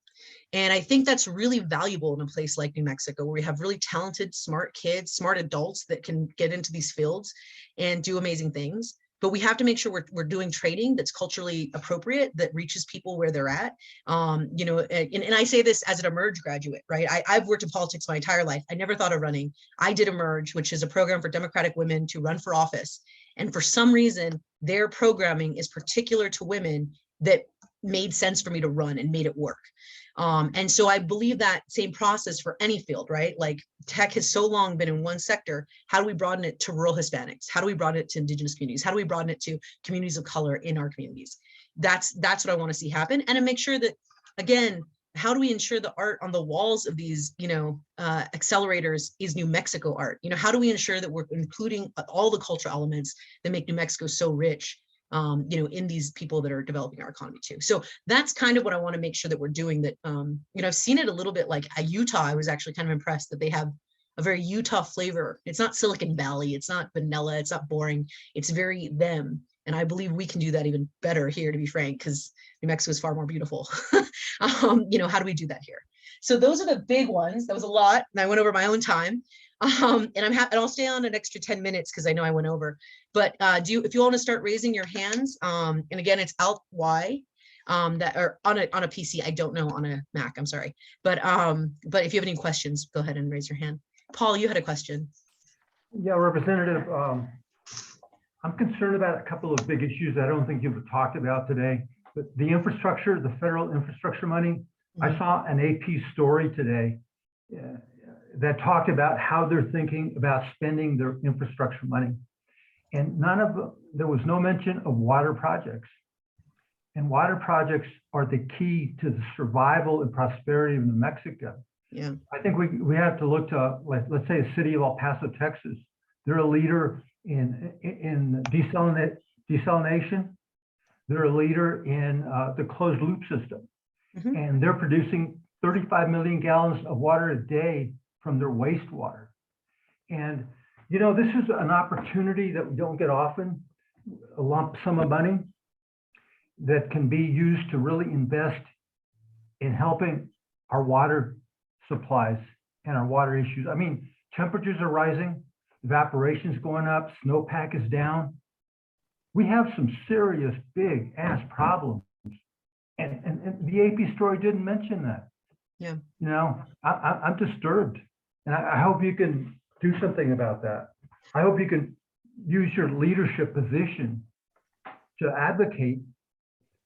And I think that's really valuable in a place like New Mexico, where we have really talented, smart kids, smart adults that can get into these fields and do amazing things. But we have to make sure we're doing training that's culturally appropriate, that reaches people where they're at. You know, and I say this as an Emerge graduate, right? I've worked in politics my entire life. I never thought of running. I did Emerge, which is a program for Democratic women to run for office. And for some reason, their programming is particular to women that made sense for me to run and made it work. And so I believe that same process for any field, right? Like tech has so long been in one sector. How do we broaden it to rural Hispanics? How do we broaden it to Indigenous communities? How do we broaden it to communities of color in our communities? That's what I want to see happen. And to make sure that, again, how do we ensure the art on the walls of these, accelerators is New Mexico art? How do we ensure that we're including all the cultural elements that make New Mexico so rich, in these people that are developing our economy too? So that's kind of what I want to make sure that we're doing. That, I've seen it a little bit like Utah. I was actually kind of impressed that they have a very Utah flavor. It's not Silicon Valley. It's not vanilla. It's not boring. It's very them. And I believe we can do that even better here, to be frank, because New Mexico is far more beautiful. How do we do that here? So those are the big ones. That was a lot, and I went over my own time. And I'm happy, and I'll stay on an extra 10 minutes because I know I went over. But if you want to start raising your hands, and again, it's Outlay, that are on a PC. I don't know on a Mac. I'm sorry, but if you have any questions, go ahead and raise your hand. Paul, you had a question. Yeah, Representative. I'm concerned about a couple of big issues I don't think you've talked about today. But the infrastructure, the federal infrastructure money. I saw an AP story today that talked about how they're thinking about spending their infrastructure money. And there was no mention of water projects. And water projects are the key to the survival and prosperity of New Mexico. Yeah. I think we have to look to, let's say, the city of El Paso, Texas. They're a leader in desalination. They're a leader in the closed loop system. Mhm. And they're producing 35 million gallons of water a day from their wastewater. And, this is an opportunity that we don't get often, a lump sum of money that can be used to really invest in helping our water supplies and our water issues. I mean, temperatures are rising, evaporation's going up, snowpack is down. We have some serious big ass problems. And the AP story didn't mention that. Yeah. I'm disturbed. And I hope you can do something about that. I hope you can use your leadership position to advocate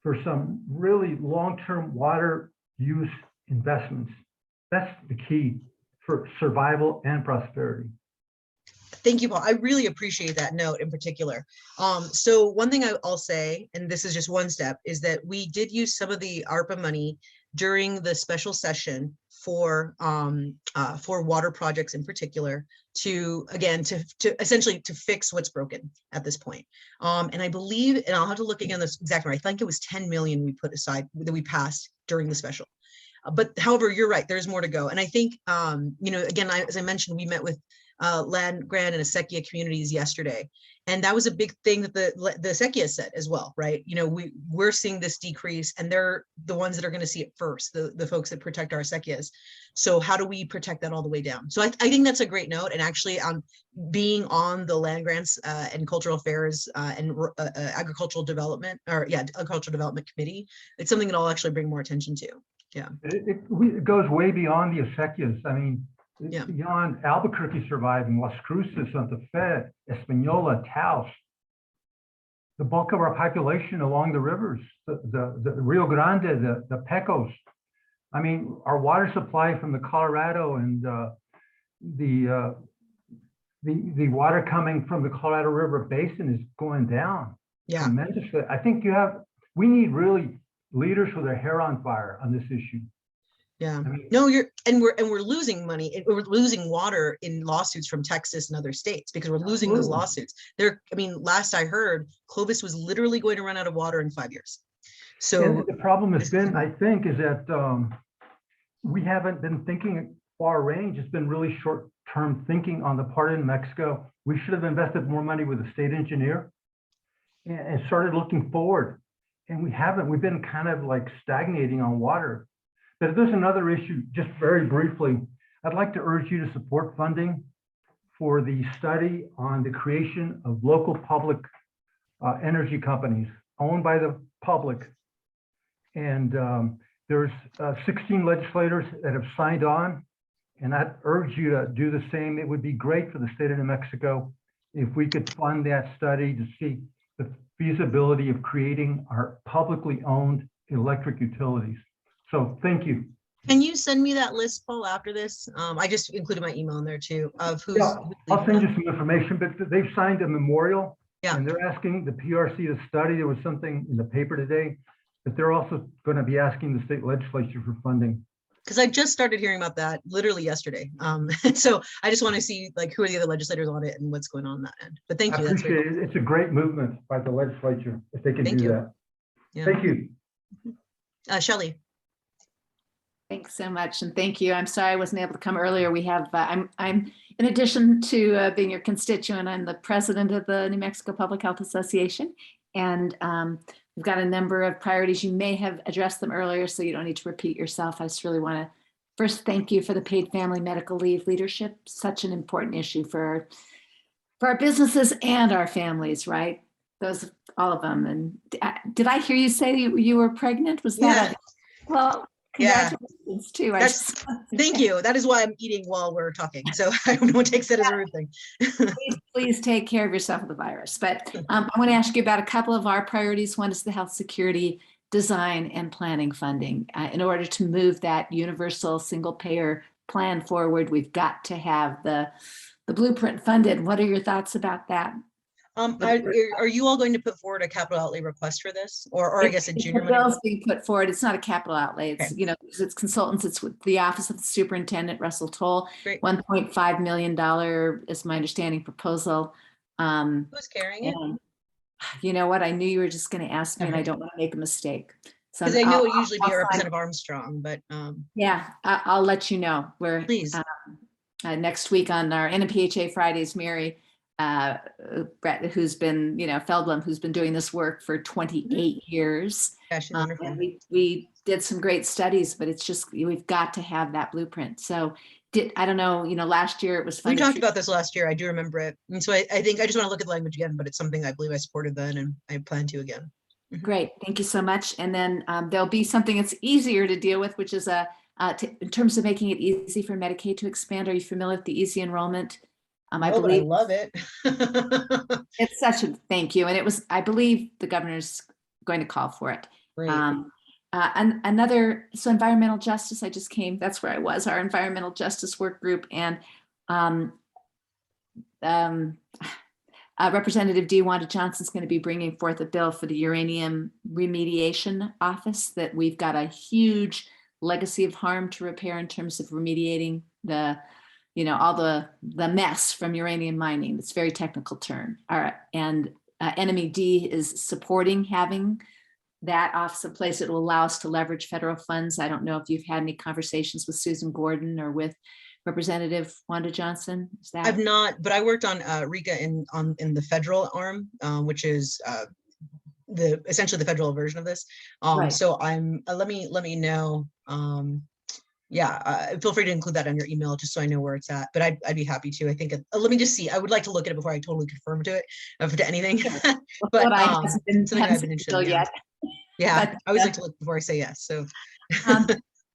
for some really long-term water use investments. That's the key for survival and prosperity. Thank you, Paul. I really appreciate that note in particular. So one thing I'll say, and this is just one step, is that we did use some of the ARPA money during the special session for water projects in particular, to essentially to fix what's broken at this point. And I believe, and I'll have to look again this exact number, I think it was 10 million we put aside that we passed during the special. But however, you're right, there's more to go. And I think, again, as I mentioned, we met with land grant and acequia communities yesterday. And that was a big thing that the acequia said as well, right? We're seeing this decrease, and they're the ones that are going to see it first, the folks that protect our acequias. So how do we protect that all the way down? So I think that's a great note. And actually, being on the land grants and cultural affairs and agricultural development, agricultural development committee, it's something that I'll actually bring more attention to. Yeah. It goes way beyond the acequias. I mean, Yeah. beyond Albuquerque surviving, Las Cruces, Santa Fe, Espanola, Taos, the bulk of our population along the rivers, the Rio Grande, the Pecos. I mean, our water supply from the Colorado and the water coming from the Colorado River Basin is going down tremendously. I think we need really leaders with their hair on fire on this issue. Yeah. I mean, No, we're losing money. We're losing water in lawsuits from Texas and other states because we're losing those lawsuits. Last I heard, Clovis was literally going to run out of water in 5 years. So the problem has been, I think, is that we haven't been thinking far range. It's been really short-term thinking on the part of New Mexico. We should have invested more money with the state engineer and started looking forward. And we haven't. We've been kind of like stagnating on water. But if there's another issue, just very briefly, I'd like to urge you to support funding for the study on the creation of local public energy companies owned by the public. And there's 16 legislators that have signed on, and I'd urge you to do the same. It would be great for the state of New Mexico if we could fund that study to see the feasibility of creating our publicly owned electric utilities. So thank you. can you send me that list, Paul, after this? I just included my email in there too of who's. Yeah, I'll send you some information, but they've signed a memorial. Yeah. And they're asking the PRC to study. There was something in the paper today if they're also going to be asking the state legislature for funding. Because I just started hearing about that literally yesterday. And so I just want to see like who are the other legislators on it and what's going on that end. But thank I you. That's very appreciate it. It's a great movement by the legislature if they can Thank do you. that. Yeah. Thank you. Shelley. Thanks so much, and thank you. I'm sorry I wasn't able to come earlier. We have, I'm in addition to being your constituent, I'm the president of the New Mexico Public Health Association, and we've got a number of priorities. You may have addressed them earlier, so you don't need to repeat yourself. I just really want to first thank you for the paid family medical leave leadership. Such an important issue for our businesses and our families, right? Those, all of them. And did I hear you say you were pregnant? Was that? Yeah. Well, Yeah. congratulations too. Thank you. That is why I'm eating while we're talking. So I don't know what takes it as a rude thing. Please take care of yourself with the virus. But I want to ask you about a couple of our priorities. One is the health security design and planning funding. In order to move that universal single payer plan forward, we've got to have the blueprint funded. What are your thoughts about that? Are you all going to put forward a capital outlay request for this, or I guess a junior The money? bill's being put forward. It's not a capital outlay. It's, Okay. you know, it's consultants. It's with the Office of the Superintendent, Russell Toll. Great. $1.5 million is my understanding proposal. Who's carrying it? And you know what? I knew you were just going to ask me, and I Okay. don't want to make a mistake. So Because I know I'll- it usually be I'll sign- Representative Armstrong, but Yeah, I'll let you know. We're please. next week on our NMPHA Fridays, Mary Brett, who's been, you know, Feldblum, who's been doing this work for 28 years. Yeah, she's And wonderful. we did some great studies, but it's just, we've got to have that blueprint. So I don't know, you know, last year it was We funded talked through- about this last year. I do remember it. And so I think I just want to look at the language again, but it's something I believe I supported then and I plan to again. Great, thank you so much. And then there'll be something that's easier to deal with, which is in terms of making it easy for Medicaid to expand. Are you familiar with the easy enrollment? I Oh, but I believe love it. it's such a thank you. And it was, I believe the governor's going to call for it. Great. And another, so environmental justice, I just came, that's where I was, our environmental justice work group. And Representative D. Wanda Johnson's going to be bringing forth a bill for the uranium remediation office, that we've got a huge legacy of harm to repair in terms of remediating the, you know, all the mess from uranium mining. It's a very technical term. And NMED is supporting having that office in place. It will allow us to leverage federal funds. I don't know if you've had any conversations with Susan Gordon or with Representative Wanda Johnson. Is that? I've not, but I worked on RICA in the federal arm, which is essentially the federal version of this. Right. So I'm let me know. Feel free to include that on your email just so I know where it's at. But I'd be happy to. I think let me just see. I would like to look at it before I totally confirm to it to anything. But What I hasn't been something I've been interested in, yet. Yeah, But, I always like to look before I say yes. So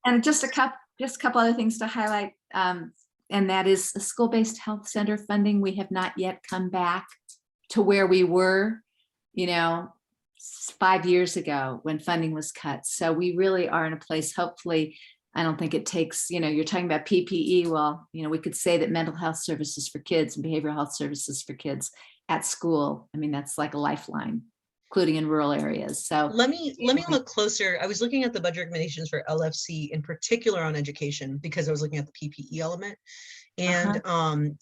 And just a couple other things to highlight, and that is a school-based health center funding. We have not yet come back to where we were, you know, 5 years ago when funding was cut. So we really are in a place, hopefully, I don't think it takes, you know, you're talking about PPE. Well, you know, we could say that mental health services for kids and behavioral health services for kids at school, I mean, that's like a lifeline, including in rural areas. So let me look closer. I was looking at the budget recommendations for LFC in particular on education because I was looking at the PPE element. And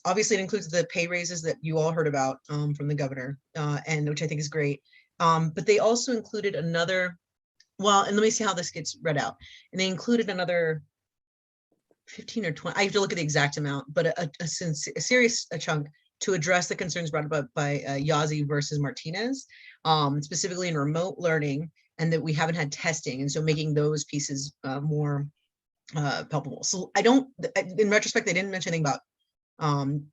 obviously it includes the pay raises that you all heard about from the governor, and which I think is great. But they also included another, well, and let me see how this gets read out. And they included another 15 or 20, I have to look at the exact amount, but a serious chunk to address the concerns brought up by Yazzie versus Martinez, specifically in remote learning, and that we haven't had testing. And so making those pieces more palpable. So in retrospect, they didn't mention anything about,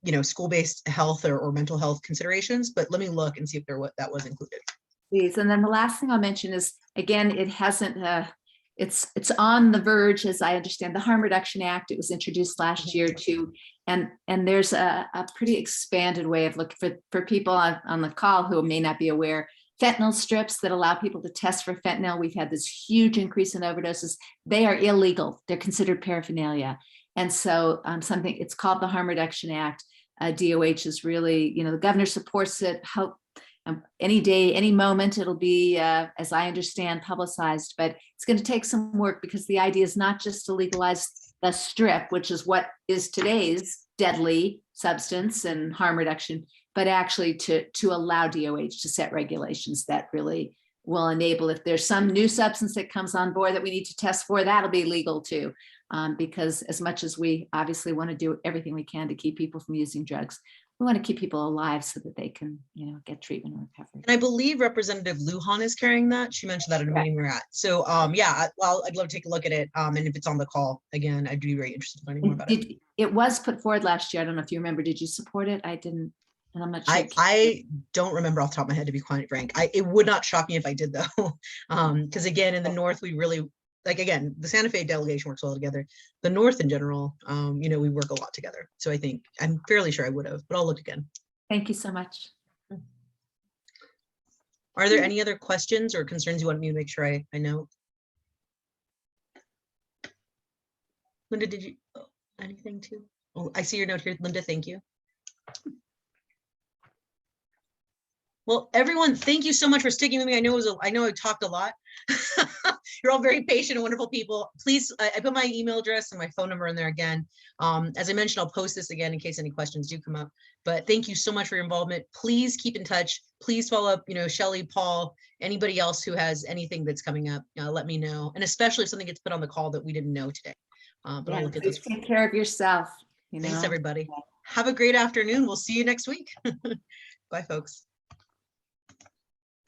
you know, school-based health or mental health considerations, but let me look and see if that was included. Please. And then the last thing I'll mention is, again, it hasn't, it's on the verge, as I understand, the Harm Reduction Act. It was introduced last year too. And there's a pretty expanded way of looking for people on the call who may not be aware. Fentanyl strips that allow people to test for fentanyl. We've had this huge increase in overdoses. They are illegal. They're considered paraphernalia. And so it's called the Harm Reduction Act. DOH is really, you know, the governor supports it. any day, any moment, it'll be, as I understand, publicized, but it's going to take some work because the idea is not just to legalize the strip, which is what is today's deadly substance and harm reduction, but actually to allow DOH to set regulations that really will enable, if there's some new substance that comes on board that we need to test for, that'll be legal too. Because as much as we obviously want to do everything we can to keep people from using drugs, we want to keep people alive so that they can, get treatment and recovery. And I believe Representative Lujan is carrying that. She mentioned that at a Correct. meeting we're at. So yeah, well, I'd love to take a look at it. And if it's on the call, again, I'd be very interested in learning more about it. It was put forward last year. I don't know if you remember. Did you support it? I didn't, and I'm not sure. I don't remember off the top of my head, to be quite frank. It would not shock me if I did though. Because again, in the North, we really, like, again, the Santa Fe delegation works well together. The North in general, we work a lot together. So I'm fairly sure I would have, but I'll look again. Thank you so much. Are there any other questions or concerns you want me to make sure I know? Linda, did you, anything too? Oh, I see your note here, Linda, thank you. Well, everyone, thank you so much for sticking with me. I know I talked a lot. You're all very patient and wonderful people. Please, I put my email address and my phone number in there again. As I mentioned, I'll post this again in case any questions do come up. But thank you so much for your involvement. Please keep in touch. Please follow up, Shelley, Paul, anybody else who has anything that's coming up, let me know. And especially if something gets put on the call that we didn't know today. But I'll look at this. Take care of yourself. Thanks, everybody. Have a great afternoon. We'll see you next week. Bye, folks.